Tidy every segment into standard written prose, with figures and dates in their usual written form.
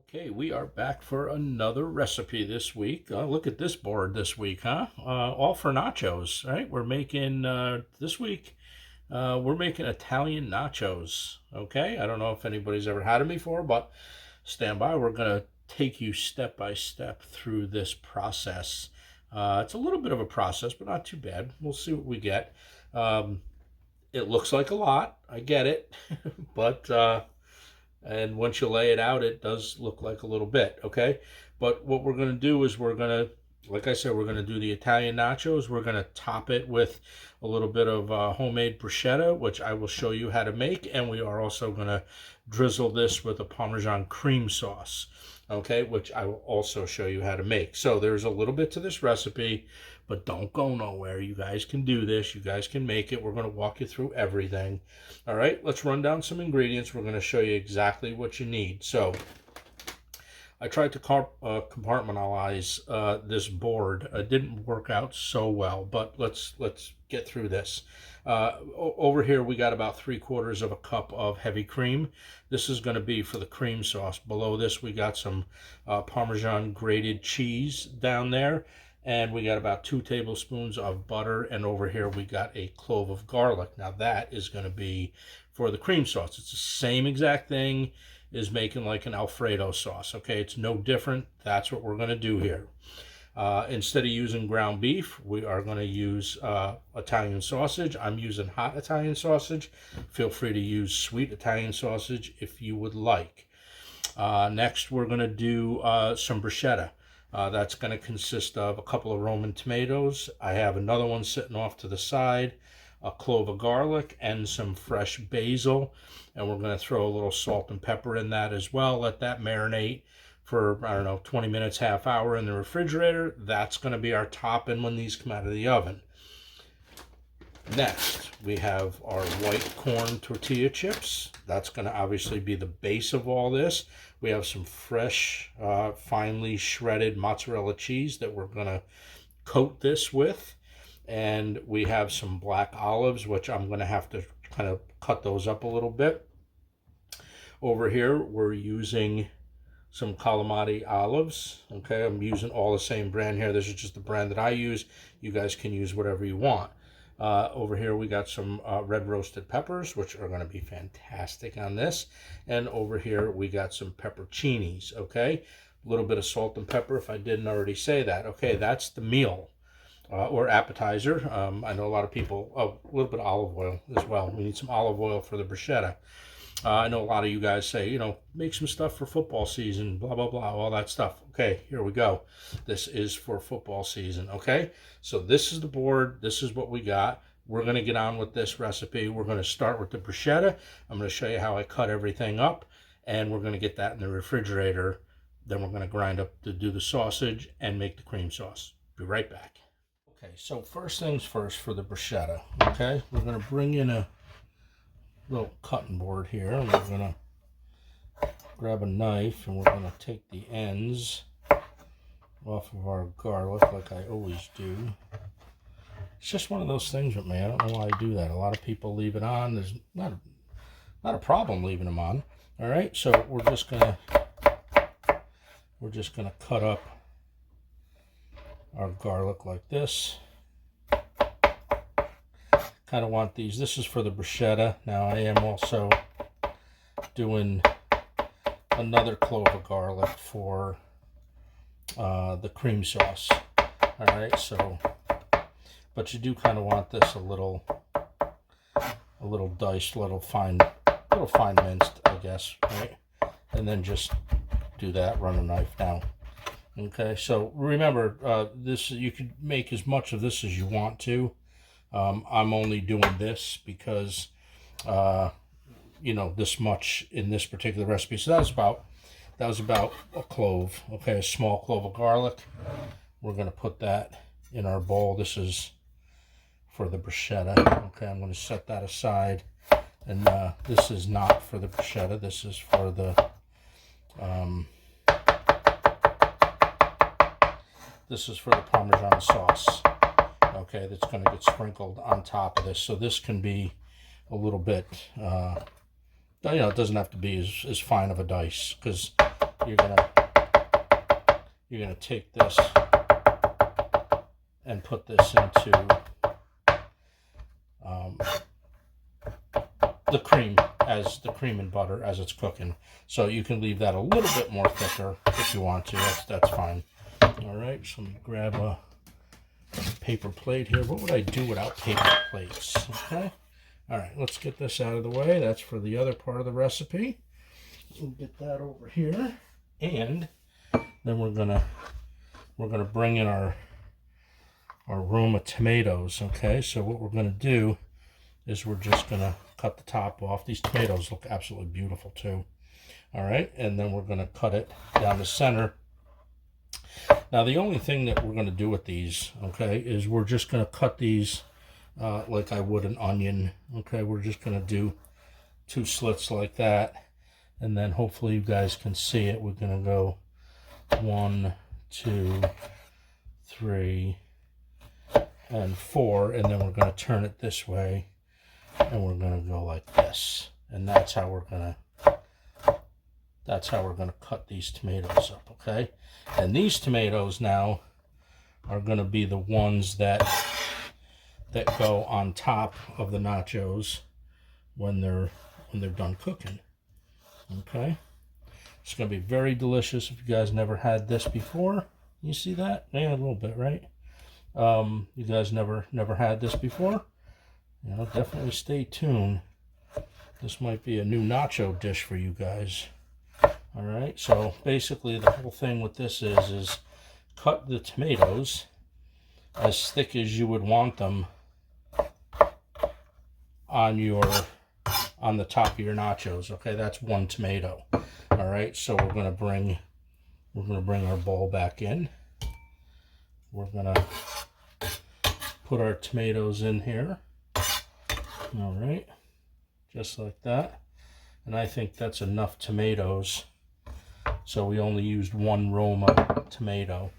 Okay, we are back for another recipe this week. Look at this board this week, huh? All for nachos, right? We're making, this week, we're making Italian nachos, okay? I don't know if anybody's ever had them before, but stand by. We're going to take you step by step through this process. It's a little bit of a process, but not too bad. We'll see what we get. It looks like a lot. I get it, but... and once you lay it out, it does look like a little bit, okay? But what we're going to do is we're going to, like I said, we're going to do the Italian nachos. We're going to top it with a little bit of homemade bruschetta, which I will show you how to make. And we are also going to drizzle this with a Parmesan cream sauce, okay, which I will also show you how to make. So there's a little bit to this recipe, but don't go nowhere. You guys can do this. You guys can make it. We're going to walk you through everything. All right, let's run down some ingredients. We're going to show you exactly what you need. So I tried to compartmentalize this board. It didn't work out so well, but let's get through this. Over here we got about 3/4 of a cup of heavy cream. This is going to be for the cream sauce. Below this we got some Parmesan grated cheese down there, and we got about 2 tablespoons of butter, and over here we got a clove of garlic. Now that is going to be for the cream sauce. It's the same exact thing as making like an Alfredo sauce, okay? It's no different. That's what we're going to do here. Instead of using ground beef, we are going to use Italian sausage. I'm using hot Italian sausage. Feel free to use sweet Italian sausage if you would like. Next, we're going to do some bruschetta. That's going to consist of a couple of Roman tomatoes. I have another one sitting off to the side, a clove of garlic, and some fresh basil. And we're going to throw a little salt and pepper in that as well. Let that marinate for, I don't know, 20 minutes, half hour in the refrigerator. That's going to be our topping when these come out of the oven. Next, we have our white corn tortilla chips. That's going to obviously be the base of all this. We have some fresh, finely shredded mozzarella cheese that we're going to coat this with. And we have some black olives, which I'm going to have to kind of cut those up a little bit. Over here, we're using some Kalamata olives. Okay, I'm using all the same brand here. This is just the brand that I use. You guys can use whatever you want. Over here we got some red roasted peppers, which are going to be fantastic on this. And over here we got some pepperoncinis, okay? A little bit of salt and pepper if I didn't already say that. Okay, that's the meal or appetizer. I know a lot of people, a little bit of olive oil as well. We need some olive oil for the bruschetta. I know a lot of you guys say, you know, make some stuff for football season, blah, blah, blah, all that stuff. Okay, here we go. This is for football season, okay? So this is the board. This is what we got. We're going to get on with this recipe. We're going to start with the bruschetta. I'm going to show you how I cut everything up, and we're going to get that in the refrigerator. Then we're going to grind up to do the sausage and make the cream sauce. Be right back. Okay, so first things first for the bruschetta, okay? We're going to bring in a little cutting board here, and we're going to grab a knife, and we're going to take the ends off of our garlic like I always do. It's just one of those things with me. I don't know why I do that. A lot of people leave it on. There's not a problem leaving them on. All right, so we're just gonna cut up our garlic like this. Kind of want these. This is for the bruschetta. Now I am also doing another clove of garlic for the cream sauce. All right, so, but you do kind of want this a little diced, little fine minced, I guess, right? And then just do that. Run a knife down. Okay, so remember, this, you could make as much of this as you want to. I'm only doing this because, you know, this much in this particular recipe. So that was about a clove, okay, a small clove of garlic. We're going to put that in our bowl. This is for the bruschetta. Okay, I'm going to set that aside. And this is not for the bruschetta. This is for the Parmesan sauce. Okay, that's going to get sprinkled on top of this. So this can be a little bit, you know, it doesn't have to be as fine of a dice, because you're gonna take this and put this into the cream, as the cream and butter as it's cooking. So you can leave that a little bit more thicker if you want to. That's fine. All right, so let me grab a paper plate here. What would I do without paper plates? Okay. All right, let's get this out of the way. That's for the other part of the recipe. We'll get that over here, and then we're gonna bring in our room of tomatoes. Okay, so what we're gonna do is we're just gonna cut the top off. These tomatoes look absolutely beautiful too. All right, and then we're gonna cut it down the center. Now the only thing that we're gonna do with these, okay, is we're just gonna cut these like I would an onion. Okay, we're just gonna do 2 slits like that, and then hopefully you guys can see it. We're gonna go 1, 2, 3, and 4, and then we're gonna turn it this way, and we're gonna go like this, and that's how we're gonna cut these tomatoes up. Okay, and these tomatoes now are gonna be the ones that go on top of the nachos when they're done cooking. Okay, it's gonna be very delicious. If you guys never had this before, you see that? Yeah, a little bit, right? You guys never had this before? You know, definitely stay tuned. This might be a new nacho dish for you guys. All right, so basically the whole thing with this is cut the tomatoes as thick as you would want them on the top of your nachos. Okay, that's 1 tomato. All right, so we're gonna bring our bowl back in. We're gonna put our tomatoes in here. All right, just like that. And I think that's enough tomatoes. So we only used 1 Roma tomato.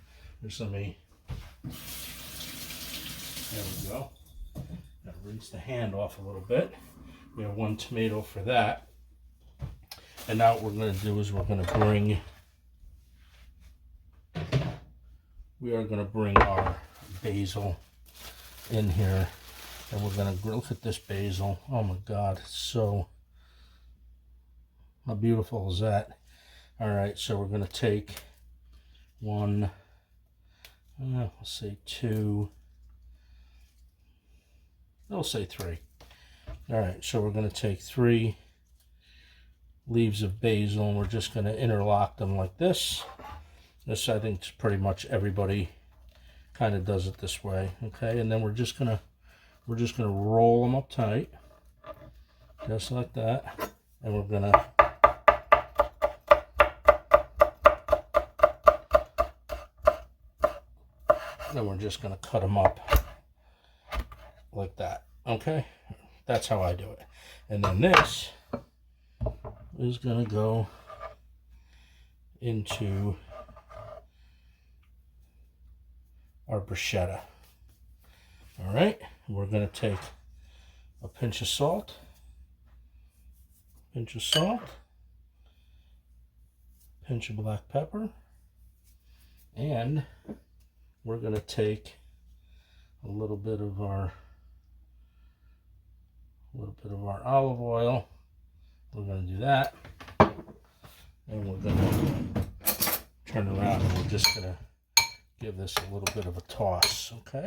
Just let me, there we go. Now rinse the hand off a little bit. We have 1 tomato for that. And now what we're going to do is we are going to bring our basil in here. And we're going to look at this basil. Oh my God, it's so, how beautiful is that? All right, so we're going to take 1, let's say 2, I'll say 3. All right, so we're going to take 3 leaves of basil, and we're just going to interlock them like this. This, I think, pretty much everybody kind of does it this way. Okay, and then we're just gonna roll them up tight, just like that, and we're gonna just gonna cut them up like that. Okay, that's how I do it. And then this is gonna go into our bruschetta. All right, we're gonna take a pinch of salt, pinch of black pepper, and we're gonna take a little bit of our olive oil. We're gonna do that, and we're gonna turn around, and we're just gonna give this a little bit of a toss. Okay,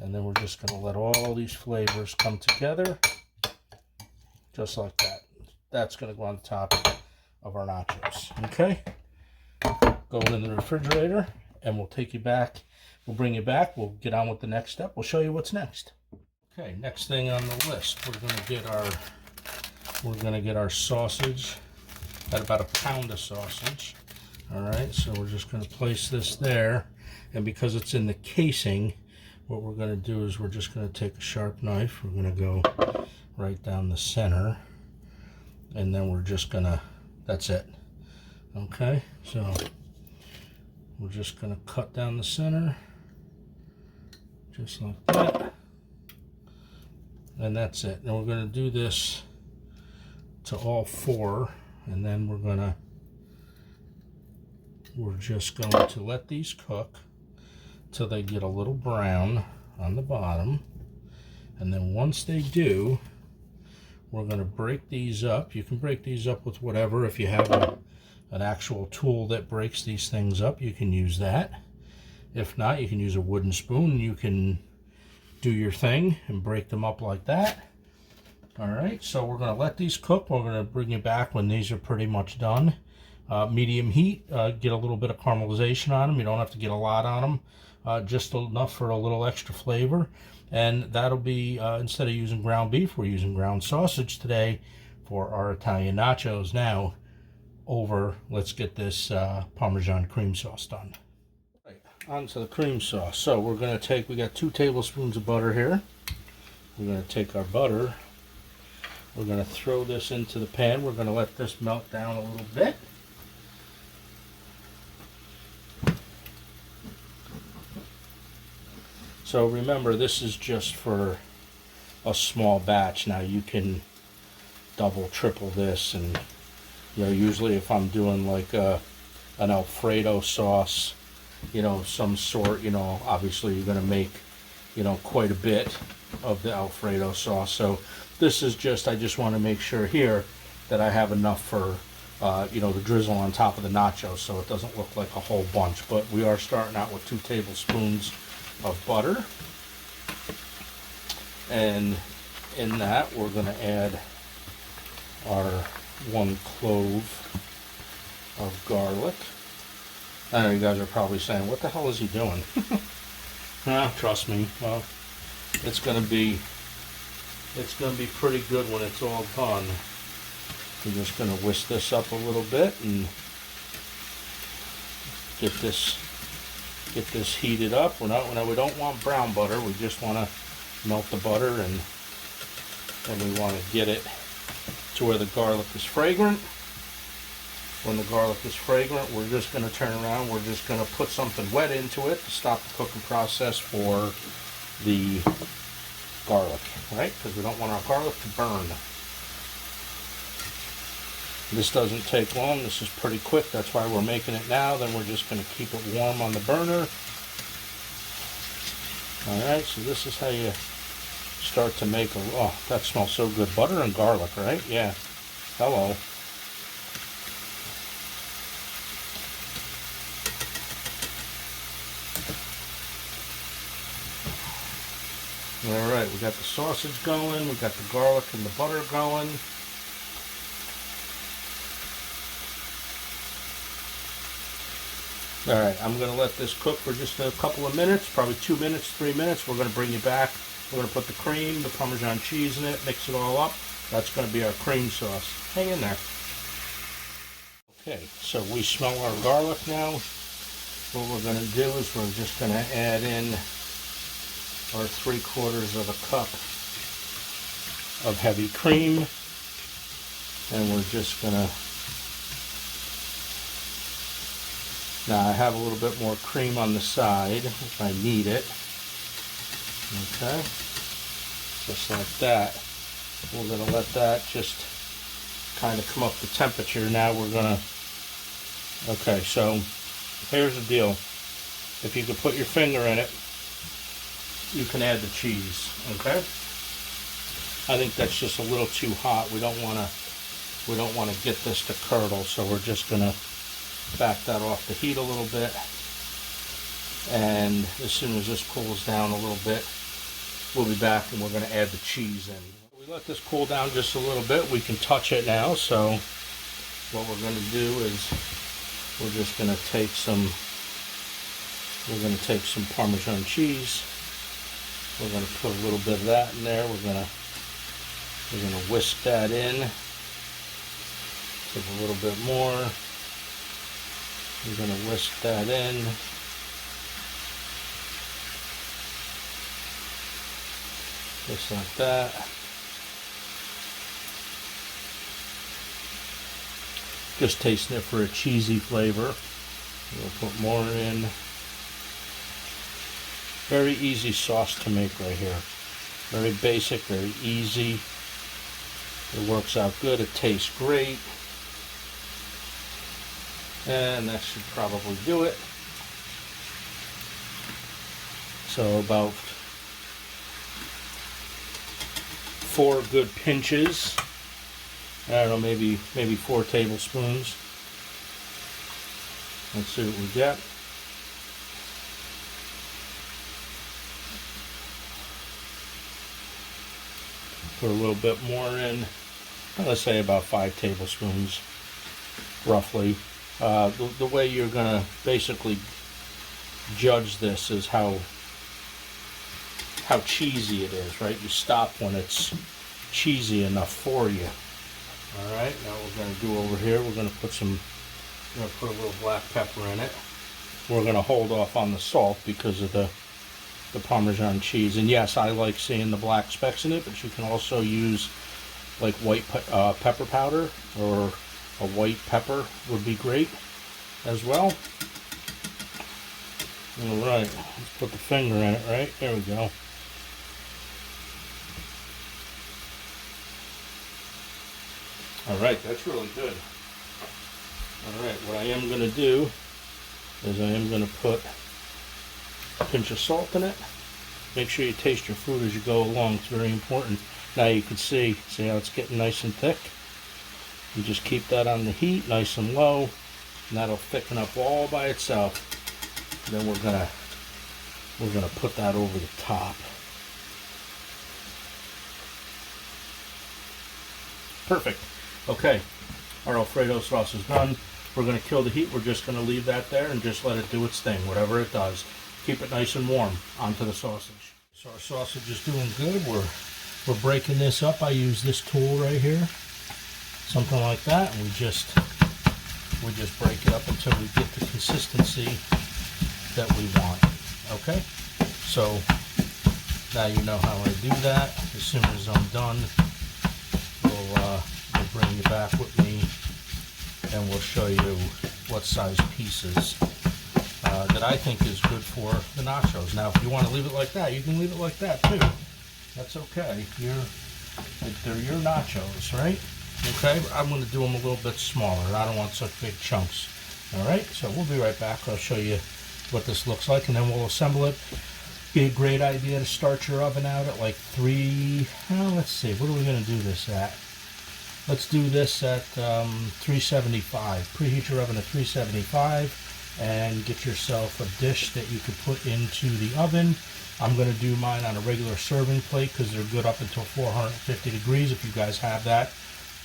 and then we're just gonna let all these flavors come together, just like that. That's gonna go on top of our nachos. Okay, going in the refrigerator, and we'll take you back. We'll bring you back. We'll get on with the next step. We'll show you what's next. Okay, next thing on the list, we're gonna get our sausage. Got about a pound of sausage. All right, so we're just gonna place this there, and because it's in the casing, what we're gonna do is we're just gonna take a sharp knife. We're gonna go right down the center, and then we're just gonna, that's it. Okay, so we're just gonna cut down the center, just like that. And that's it. And we're going to do this to all 4, and then we're going to we're just going to let these cook till they get a little brown on the bottom. And then once they do, we're going to break these up. You can break these up with whatever. If you have an actual tool that breaks these things up, you can use that. If not, you can use a wooden spoon. You can do your thing and break them up like that. All right, so we're going to let these cook. We're going to bring you back when these are pretty much done. Medium heat, get a little bit of caramelization on them. You don't have to get a lot on them, just enough for a little extra flavor. And that'll be, instead of using ground beef, we're using ground sausage today for our Italian nachos. Now, let's get this Parmesan cream sauce done. Right, on to the cream sauce. So we're going to we got 2 tablespoons of butter here. We're going to take our butter. We're going to throw this into the pan. We're going to let this melt down a little bit. So remember, this is just for a small batch. Now you can double, triple this, and usually if I'm doing like an Alfredo sauce, some sort, obviously you're going to make, quite a bit of the Alfredo sauce. So this is I just want to make sure here that I have enough for, the drizzle on top of the nachos so it doesn't look like a whole bunch. But we are starting out with 2 tablespoons of butter, and in that we're going to add our 1 clove of garlic. I know you guys are probably saying, what the hell is he doing? Trust me, well, it's going to be pretty good when it's all done. We're just going to whisk this up a little bit and get this heated up. We don't want brown butter. We just want to melt the butter, and we want to get it to where the garlic is fragrant. When the garlic is fragrant, we're just going to turn around. We're just going to put something wet into it to stop the cooking process for the garlic, right? Because we don't want our garlic to burn. This doesn't take long. This is pretty quick. That's why we're making it now. Then we're just going to keep it warm on the burner. Alright, so this is how you start to make oh, that smells so good. Butter and garlic, right? Yeah. Hello. Alright, we got the sausage going. We got the garlic and the butter going. Alright, I'm going to let this cook for just a couple of minutes, probably 2 minutes, 3 minutes. We're going to bring you back. We're going to put the cream, the Parmesan cheese in it, mix it all up. That's going to be our cream sauce. Hang in there. Okay, so we smell our garlic now. What we're going to do is we're just going to add in our 3/4 of a cup of heavy cream. And we're just going to... Now I have a little bit more cream on the side if I need it. Okay, just like that. We're going to let that just kind of come up to temperature. Now we're going to... Okay, so here's the deal. If you could put your finger in it, you can add the cheese. Okay, I think that's just a little too hot. We don't want to get this to curdle, so we're just going to back that off the heat a little bit, and as soon as this cools down a little bit, we'll be back and we're going to add the cheese in. We let this cool down just a little bit. We can touch it now. So what we're going to do is we're just going to take some Parmesan cheese. We're going to put a little bit of that in there. We're going to whisk that in. Take a little bit more. We're going to whisk that in. Just like that. Just tasting it for a cheesy flavor. We'll put more in. Very easy sauce to make right here. Very basic, very easy. It works out good. It tastes great. And that should probably do it. So about 4 good pinches. I don't know, maybe 4 tablespoons. Let's see what we get. Put a little bit more in. Let's say about 5 tablespoons, roughly. The way you're gonna basically judge this is how cheesy it is, right? You stop when it's cheesy enough for you. All right, now what we're gonna do over here, we're gonna put a little black pepper in it. We're gonna hold off on the salt because of the Parmesan cheese. And yes, I like seeing the black specks in it, but you can also use like white pepper powder, or a white pepper would be great as well. All right, let's put the finger in it, right? There we go. All right, that's really good. All right, what I am going to do is I am going to put a pinch of salt in it. Make sure you taste your food as you go along. It's very important. Now you can see how it's getting nice and thick. You just keep that on the heat, nice and low, and that'll thicken up all by itself. And then we're gonna put that over the top. Perfect. Okay, our Alfredo sauce is done. We're going to kill the heat. We're just going to leave that there and just let it do its thing, whatever it does. Keep it nice and warm. Onto the sausage. So our sausage is doing good. We're breaking this up. I use this tool right here, something like that, and we just break it up until we get the consistency that we want. Okay. So now you know how I do that. As soon as I'm done, we'll bring you back with me, and we'll show you what size pieces that I think is good for the nachos. Now, if you want to leave it like that, you can leave it like that too. That's okay. They're your nachos, right? Okay, I'm going to do them a little bit smaller. I don't want such big chunks. All right, so we'll be right back. I'll show you what this looks like, and then we'll assemble it. Be a great idea to start your oven out at like 3. Let's see, what are we going to do this at? Let's do this at 375. Preheat your oven at 375 and get yourself a dish that you could put into the oven. I'm going to do mine on a regular serving plate because they're good up until 450 degrees. If you guys have that,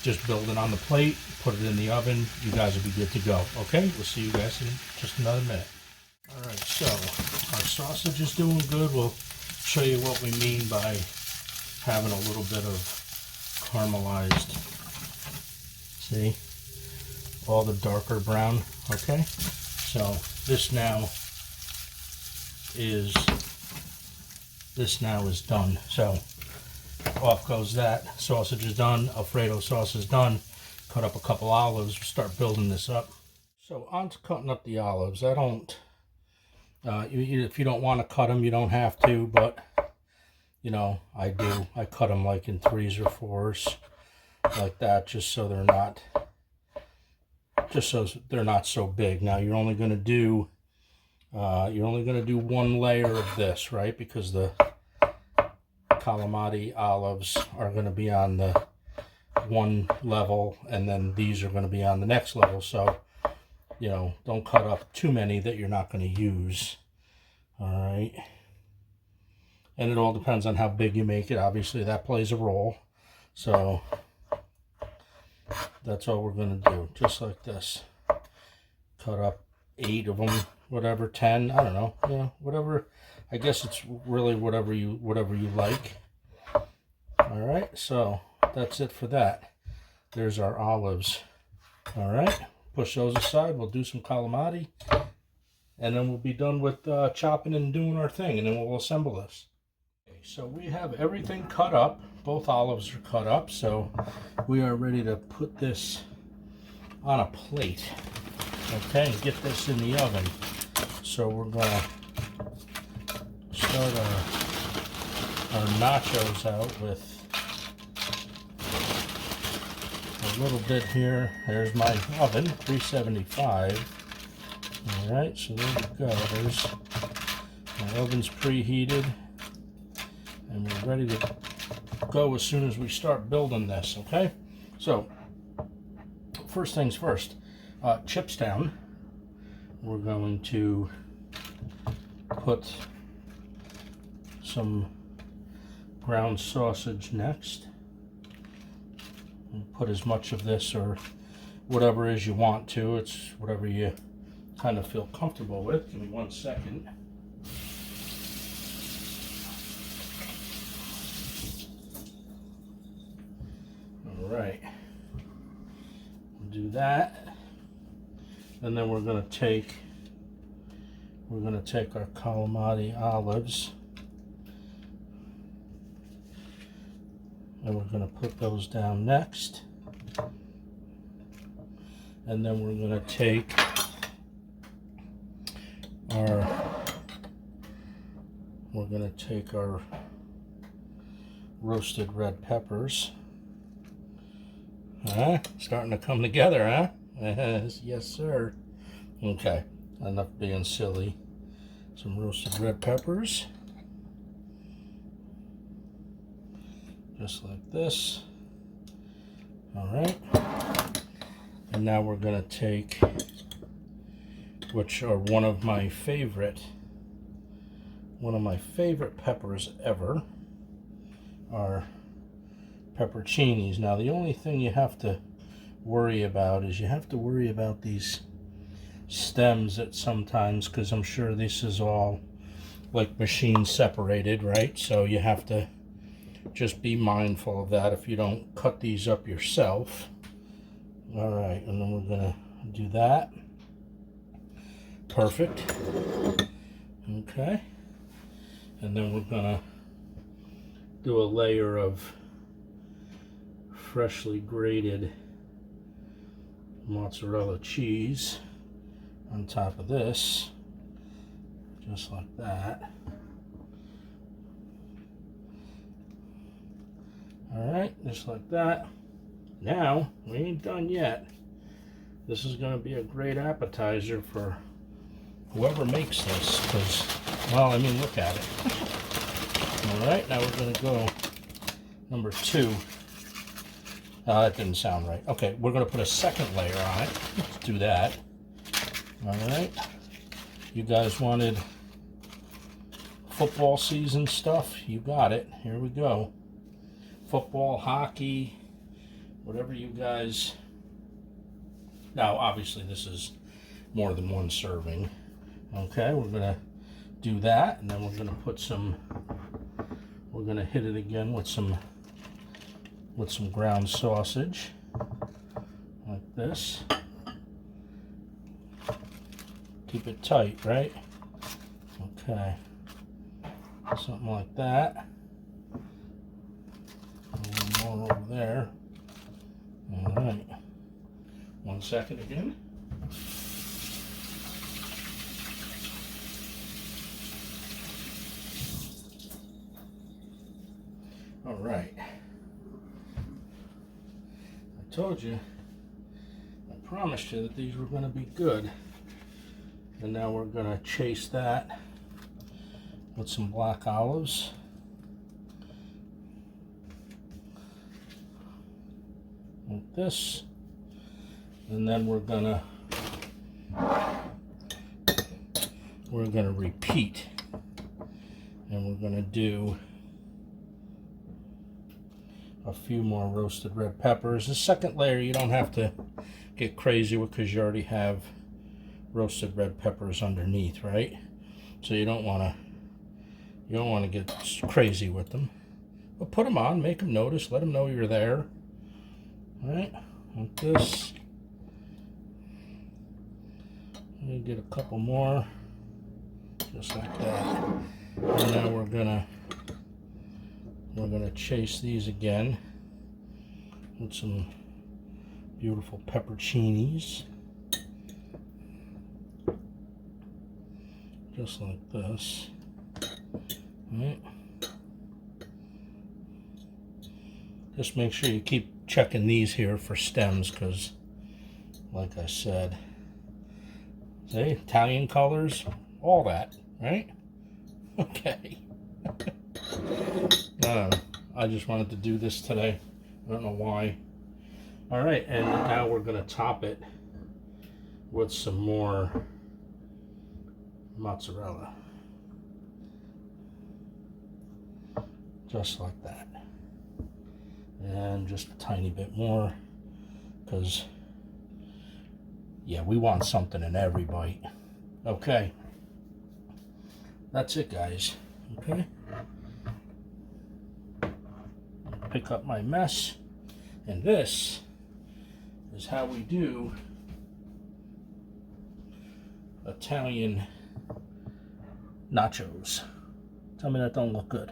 just build it on the plate, put it in the oven. You guys will be good to go. Okay, we'll see you guys in just another minute. All right, so our sausage is doing good. We'll show you what we mean by having a little bit of caramelized. See, all the darker brown. Okay, so this now is done. So off goes that. Sausage is done. Alfredo sauce is done. Cut up a couple olives. Start building this up. So on to cutting up the olives. I don't. If you don't want to cut them, you don't have to. But you know, I do. I cut them like in 3s or 4s. Like that, just so they're not so big. Now you're only going to do one layer of this, right? Because the Kalamata olives are going to be on the one level, and then these are going to be on the next level. So you know, don't cut up too many that you're not going to use. All right, and it all depends on how big you make it. Obviously, that plays a role. So that's all we're going to do, just like this. Cut up 8 of them, whatever, 10, I don't know, yeah, whatever. I guess it's really whatever you like. All right, so that's it for that. There's our olives. All right, push those aside. We'll do some Kalamata, and then we'll be done with chopping and doing our thing, and then we'll assemble this. So we have everything cut up. Both olives are cut up, so we are ready to put this on a plate, okay, and get this in the oven. So we're going to start our nachos out with a a little bit here. There's my oven, 375. All right, so there we go. There's my oven's preheated, and we're ready to go as soon as we start building this. Okay, so first things first, chips down. We're going to put some ground sausage next. And put as much of this or whatever it is you want to. It's whatever you kind of feel comfortable with. Give me 1 second. All right. We'll do that. And then we're going to take our Kalamata olives, and we're going to put those down next. And then we're going to take our roasted red peppers. Starting to come together, huh? Yes, sir. Okay, enough being silly. Some roasted red peppers. Just like this. All right. And now we're going to take, which are one of my favorite peppers ever, are pepperoncinis. Now the only thing you have to worry about is you have to worry about these stems that sometimes, because I'm sure this is all like machine separated, right? So you have to just be mindful of that if you don't cut these up yourself. All right, and then we're gonna do that. Perfect. Okay, and then we're gonna do a layer of freshly grated mozzarella cheese on top of this, just like that. All right, just like that. Now, we ain't done yet. This is going to be a great appetizer for whoever makes this, because, well, I mean, look at it. All right, now we're going to go number 2. That didn't sound right. Okay, we're going to put a second layer on it. Let's do that. All right. You guys wanted football season stuff? You got it. Here we go. Football, hockey, whatever you guys. Now, obviously, this is more than one serving. Okay, we're going to do that, and then we're going to put some, we're going to hit it again with some ground sausage, like this. Keep it tight, right? Okay, something like that. A little more over there. All right. 1 second again. All right. I told you, I promised you that these were going to be good. And now we're going to chase that with some black olives. Like this. And then we're gonna repeat, and we're gonna do a few more roasted red peppers. The second layer you don't have to get crazy with, because you already have roasted red peppers underneath, right? So you don't want to get crazy with them, but put them on, make them notice, let them know you're there. All right, like this. Let me get a couple more, just like that. And now we're gonna chase these again with some beautiful pepperoncinis, just like this. All right. Just make sure you keep checking these here for stems because, like I said, see, Italian colors, all that, right? Okay. I just wanted to do this today. I don't know why. All right, and now we're going to top it with some more mozzarella. Just like that. And just a tiny bit more because, yeah, we want something in every bite. Okay. That's it, guys. Okay. Pick up my mess. And this is how we do Italian nachos. Tell me that don't look good.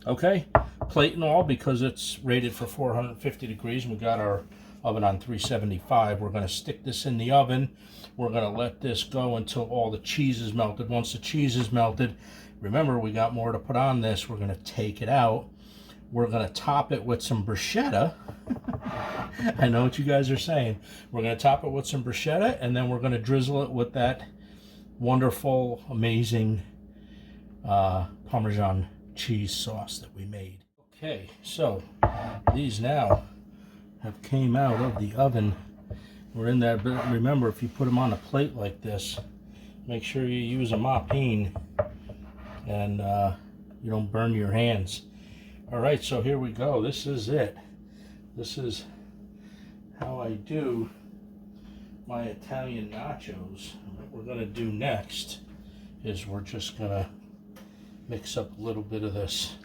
Okay, plate and all, because it's rated for 450 degrees and we got our oven on 375. We're going to stick this in the oven. We're going to let this go until all the cheese is melted. Once the cheese is melted, remember we got more to put on this. We're going to take it out. We're going to top it with some bruschetta. I know what you guys are saying. We're going to top it with some bruschetta, and then we're going to drizzle it with that wonderful, amazing Parmesan cheese sauce that we made. Okay, so these now have came out of the oven. We're in that, but remember, if you put them on a plate like this, make sure you use a mop-peen and you don't burn your hands. All right, so here we go. This is it. This is how I do my Italian nachos. What we're going to do next is we're just going to mix up a little bit of this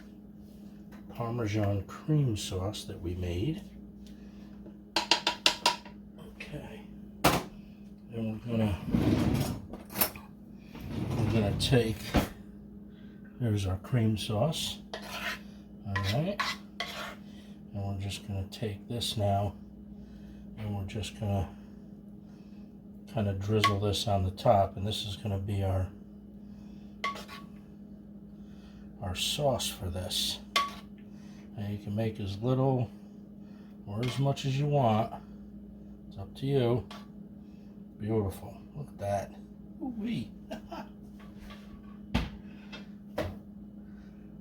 Parmesan cream sauce that we made. Okay. And we're gonna take, there's our cream sauce. Alright. And we're just gonna take this now and we're just gonna kind of drizzle this on the top, and this is gonna be our sauce for this. And you can make as little or as much as you want. It's up to you. Beautiful. Look at that. Ooh-wee.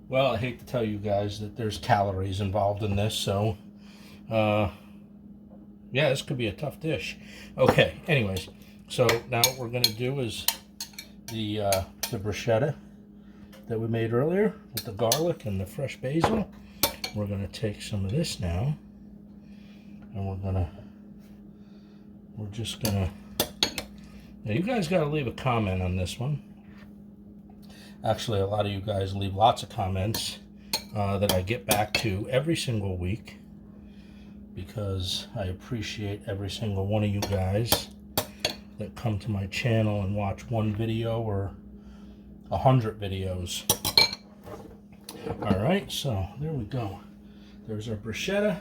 Well, I hate to tell you guys that there's calories involved in this, so yeah, this could be a tough dish. Okay, anyways, so now what we're going to do is the bruschetta that we made earlier with the garlic and the fresh basil. We're going to take some of this now, and we're just going to, now you guys got to leave a comment on this one. Actually, a lot of you guys leave lots of comments that I get back to every single week, because I appreciate every single one of you guys that come to my channel and watch one video or 100 videos. All right, so there we go. There's our bruschetta.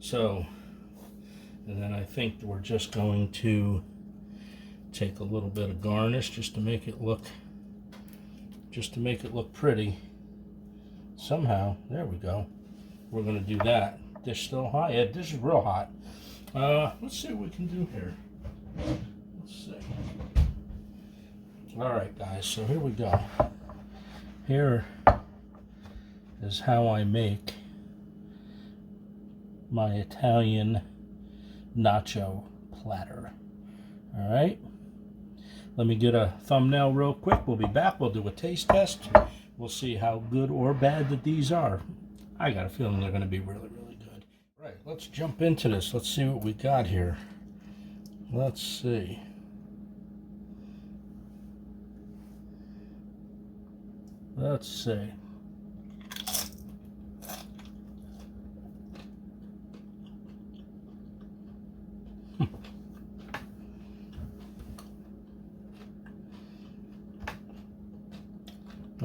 So, and then I think we're just going to take a little bit of garnish just to make it look pretty. Somehow, there we go. We're gonna do that. Dish still hot? Yeah, dish is real hot. Let's see what we can do here. Let's see. All right, guys, so here we go. Here is how I make my Italian nacho platter. All right, let me get a thumbnail real quick. We'll be back. We'll do a taste test. We'll see how good or bad that these are. I got a feeling they're going to be really, really good. All right, let's jump into this. Let's see what we got here. Let's see. Let's see.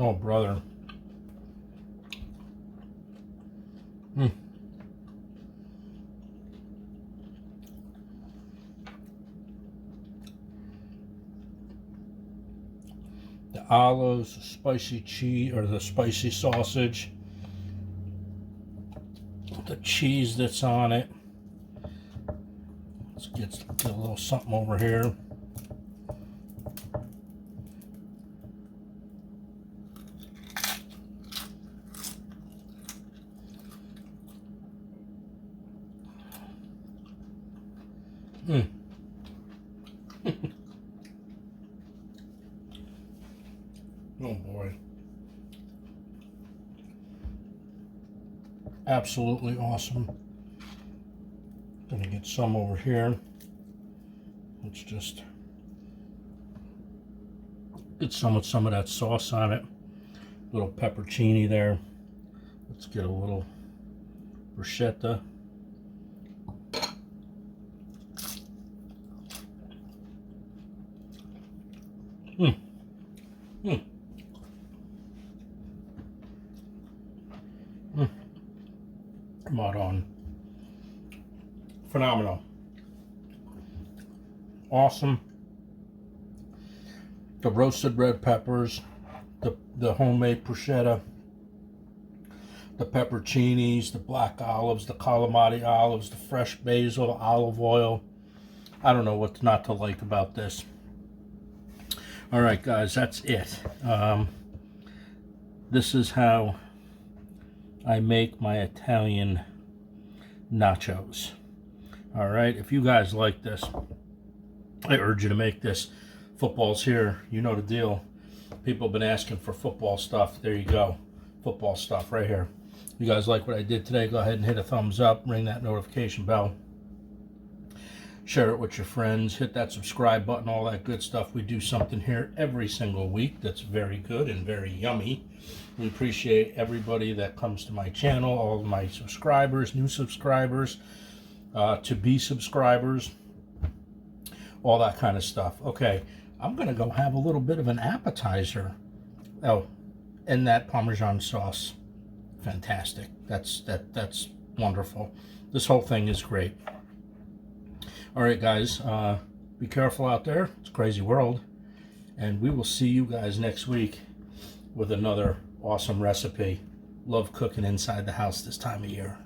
Oh, brother. The olives, the spicy cheese, or the spicy sausage. the cheese that's on it. Let's get a little something over here. Oh boy. Absolutely awesome. Gonna get some over here. Let's just get some with some of that sauce on it. Little pepperoncini there. Let's get a little bruschetta. Spot on. Phenomenal. Awesome. The roasted red peppers, the homemade bruschetta, the pepperoncinis, the black olives, the Kalamata olives, the fresh basil, olive oil. I don't know what not to like about this. All right, guys, that's it. This is how I make my Italian nachos. All right, if you guys like this, I urge you to make this. Football's here, you know the deal. People have been asking for football stuff. There you go, football stuff right here. You guys like what I did today, go ahead and hit a thumbs up, ring that notification bell, share it with your friends, hit that subscribe button, all that good stuff. We do something here every single week that's very good and very yummy. We appreciate everybody that comes to my channel, all of my subscribers, new subscribers, to-be subscribers, all that kind of stuff. Okay, I'm going to go have a little bit of an appetizer. Oh, and that Parmesan sauce. Fantastic. That's wonderful. This whole thing is great. All right, guys, be careful out there. It's a crazy world. And we will see you guys next week with another awesome recipe. Love cooking inside the house this time of year.